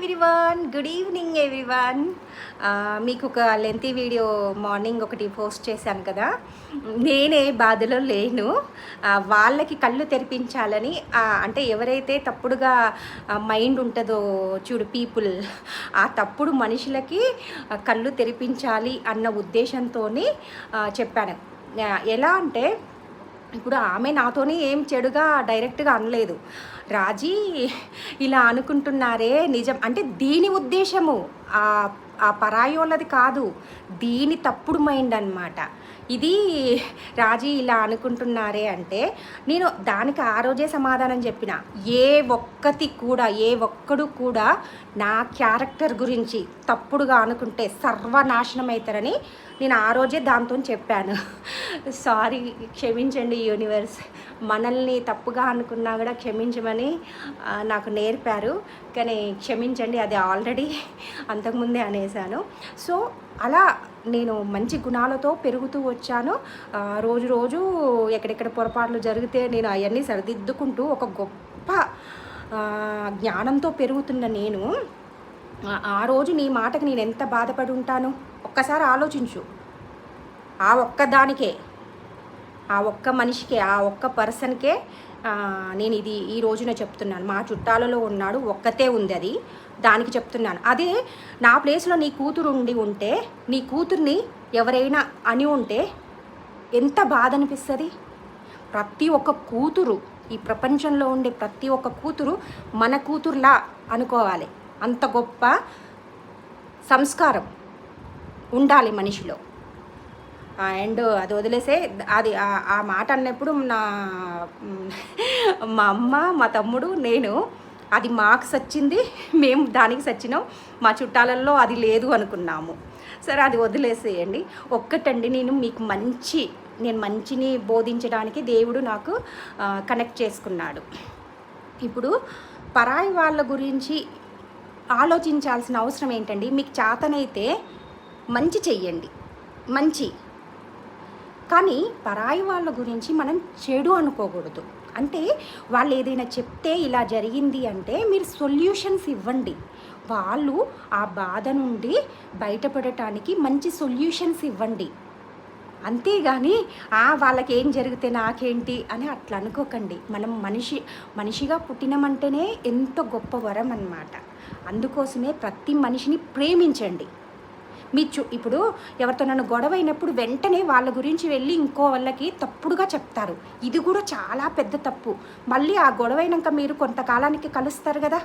Everyone, good evening everyone. మీకు ఒక lengthy video morning ఒకటి పోస్ట్ చేశాను కదా. నేనే బాధలో లేను. వాళ్ళకి కళ్ళు తెరిపించాలని, అంటే ఎవరైతే తప్పుడుగా మైండ్ ఉంటుందో చూడు పీపుల్, ఆ తప్పుడు మనుషులకి కళ్ళు తెరిపించాలి అన్న ఉద్దేశంతో చెప్పాను. ఎలా అంటే ఇప్పుడు ఆమె నాతోని ఏం చెడుగా డైరెక్ట్గా అనలేదు. రాజీ ఇలా అనుకుంటున్నారే నిజం అంటే దీని ఉద్దేశము ఆ పరాయోళ్ళది కాదు, దీని తప్పుడు మైండ్ అన్నమాట. ఇది రాజీ ఇలా అనుకుంటున్నారే అంటే నేను దానికి ఆ రోజే సమాధానం చెప్పిన. ఏ ఒక్కడు కూడా నా క్యారెక్టర్ గురించి తప్పుడుగా అనుకుంటే సర్వనాశనం అవుతారని నేను ఆ రోజే దాంతో చెప్పాను. సారీ, క్షమించండి యూనివర్స్, మనల్ని తప్పుగా అనుకున్నా కూడా క్షమించమని నాకు నేర్పారు. కానీ క్షమించండి, అది ఆల్రెడీ అంతకుముందే అనేసాను. సో అలా నేను మంచి గుణాలతో పెరుగుతూ వచ్చాను. రోజు ఎక్కడెక్కడ పొరపాట్లు జరిగితే నేను అవన్నీ సరిదిద్దుకుంటూ ఒక గొప్ప జ్ఞానంతో పెరుగుతున్న నేను ఆ రోజు నీ మాటకి నేను ఎంత బాధపడి ఉంటాను ఒక్కసారి ఆలోచించు. ఆ ఒక్కదానికే, ఆ ఒక్క మనిషికే, ఆ ఒక్క పర్సన్కే నేను ఇది ఈ రోజున చెప్తున్నాను. మా చుట్టాలలో ఉన్నాడు, ఒక్కతే ఉంది, అది దానికి చెప్తున్నాను. అదే నా ప్లేస్లో నీ కూతురు ఉంటే, నీ కూతుర్ని ఎవరైనా అని ఉంటే ఎంత బాధ అనిపిస్తుంది. ప్రతి ఒక్క కూతురు, ఈ ప్రపంచంలో ఉండే ప్రతి ఒక్క కూతురు మన కూతురులా అనుకోవాలి. అంత గొప్ప సంస్కారం ఉండాలి మనిషిలో. అండ్ అది వదిలేసే, అది ఆ మాట అన్నప్పుడు మా అమ్మ, మా తమ్ముడు, నేను అది మాకు సచ్చింది, మేము దానికి సచ్చినాం, మా చుట్టాలలో అది లేదు అనుకున్నాము. సరే అది వదిలేసేయండి. ఒక్కటండి, నేను మీకు నేను మంచిని బోధించడానికి దేవుడు నాకు కనెక్ట్ చేసుకున్నాడు. ఇప్పుడు పరాయి వాళ్ళ గురించి ఆలోచించాల్సిన అవసరం ఏంటండి? మీకు చేతనైతే మంచి చెయ్యండి, మంచి. కానీ పరాయి వాళ్ళ గురించి మనం చెడు అనుకోకూడదు. అంటే వాళ్ళు ఏదైనా చెప్తే ఇలా జరిగింది అంటే మీరు సొల్యూషన్స్ ఇవ్వండి. వాళ్ళు ఆ బాధ నుండి బయటపడటానికి మంచి సొల్యూషన్స్ ఇవ్వండి. అంతేగాని వాళ్ళకి ఏం జరిగితే నాకేంటి అని అట్లా అనుకోకండి. మనం మనిషిగా పుట్టినమంటేనే ఎంతో గొప్ప వరం అన్నమాట. అందుకోసమే ప్రతి మనిషిని ప్రేమించండి. ఇప్పుడు ఎవరితో నన్ను గొడవ అయినప్పుడు వెంటనే వాళ్ళ గురించి వెళ్ళి ఇంకో వాళ్ళకి తప్పుడుగా చెప్తారు. ఇది కూడా చాలా పెద్ద తప్పు. మళ్ళీ ఆ గొడవ అయినాక మీరు కొంతకాలానికి కలుస్తారు కదా,